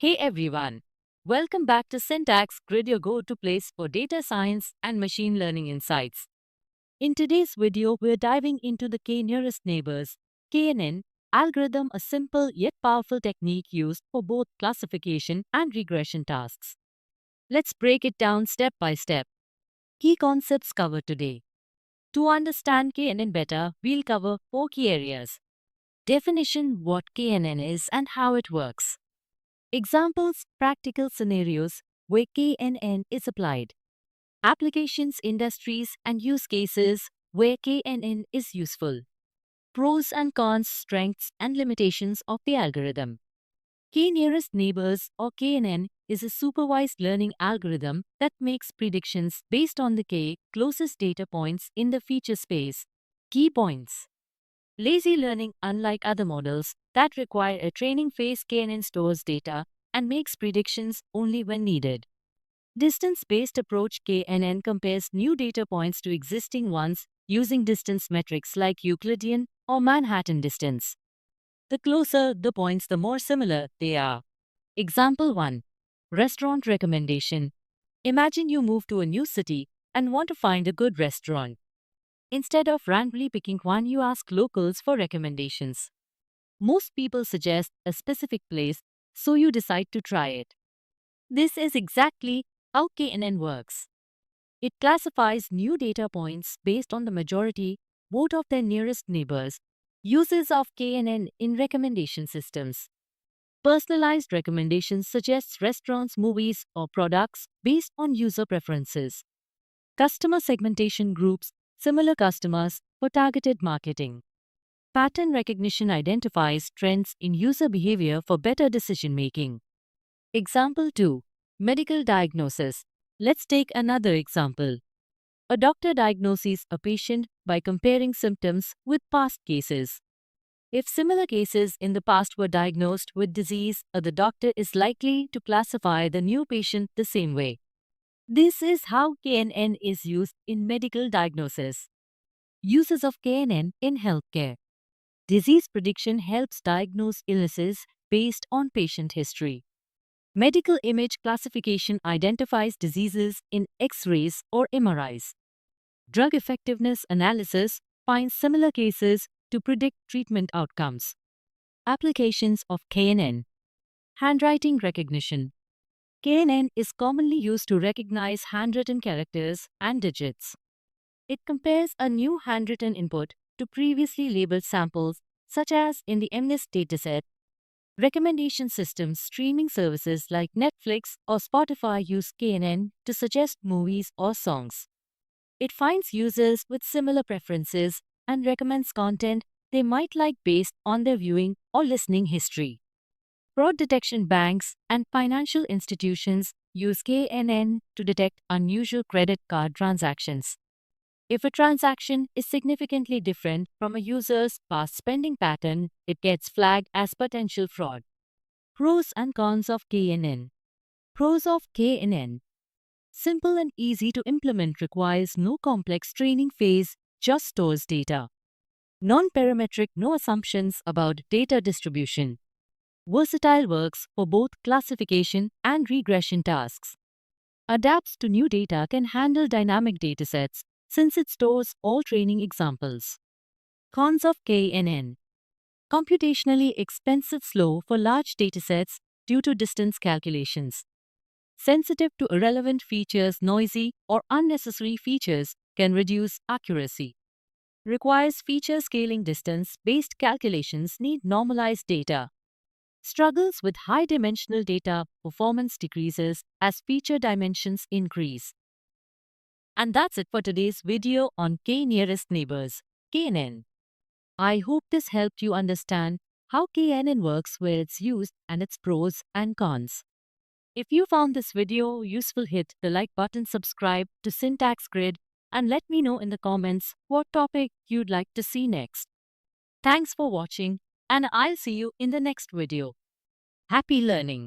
Hey everyone, welcome back to Syntax Grid, your go-to place for data science and machine learning insights. In today's video, we're diving into the k-nearest neighbors (KNN) algorithm, a simple yet powerful technique used for both classification and regression tasks. Let's break it down step by step. Key concepts covered today. To understand KNN better, we'll cover 4 key areas. Definition: what KNN is and how it works. Examples: practical scenarios where KNN is applied. Applications, industries, and use cases where KNN is useful. Pros and cons, strengths, and limitations of the algorithm. K-nearest neighbors or KNN is a supervised learning algorithm that makes predictions based on the K closest data points in the feature space. Key points. Lazy learning: unlike other models that require a training phase, KNN stores data and makes predictions only when needed. Distance-based approach: KNN compares new data points to existing ones using distance metrics like Euclidean or Manhattan distance. The closer the points, the more similar they are. Example 1. Restaurant recommendation. Imagine you move to a new city and want to find a good restaurant. Instead of randomly picking one, you ask locals for recommendations. Most people suggest a specific place, so you decide to try it. This is exactly how KNN works. It classifies new data points based on the majority vote of their nearest neighbors. Uses of KNN in recommendation systems. Personalized recommendations suggests restaurants, movies, or products based on user preferences. Customer segmentation groups similar customers for targeted marketing. Pattern recognition identifies trends in user behavior for better decision making. Example 2. Medical diagnosis. Let's take another example. A doctor diagnoses a patient by comparing symptoms with past cases. If similar cases in the past were diagnosed with disease, the doctor is likely to classify the new patient the same way. This is how KNN is used in medical diagnosis. Uses of KNN in healthcare. Disease prediction helps diagnose illnesses based on patient history. Medical image classification identifies diseases in X-rays or MRIs. Drug effectiveness analysis finds similar cases to predict treatment outcomes. Applications of KNN. Handwriting recognition. KNN is commonly used to recognize handwritten characters and digits. It compares a new handwritten input to previously labeled samples, such as in the MNIST dataset. Recommendation systems: streaming services like Netflix or Spotify use KNN to suggest movies or songs. It finds users with similar preferences and recommends content they might like based on their viewing or listening history. Fraud detection: banks and financial institutions use KNN to detect unusual credit card transactions. If a transaction is significantly different from a user's past spending pattern, it gets flagged as potential fraud. Pros and cons of KNN. Pros of KNN. Simple and easy to implement, requires no complex training phase, just stores data. Non-parametric, no assumptions about data distribution. Versatile, works for both classification and regression tasks. Adapts to new data, can handle dynamic datasets since it stores all training examples. Cons of KNN. Computationally expensive, slow for large datasets due to distance calculations. Sensitive to irrelevant features, noisy or unnecessary features can reduce accuracy. Requires feature scaling, distance-based calculations need normalized data. Struggles with high-dimensional data, performance decreases as feature dimensions increase. And that's it for today's video on K-nearest neighbors, KNN. I hope this helped you understand how KNN works, where it's used, and its pros and cons. If you found this video useful, hit the like button, subscribe to Syntax Grid, and let me know in the comments what topic you'd like to see next. Thanks for watching, and I'll see you in the next video. Happy learning!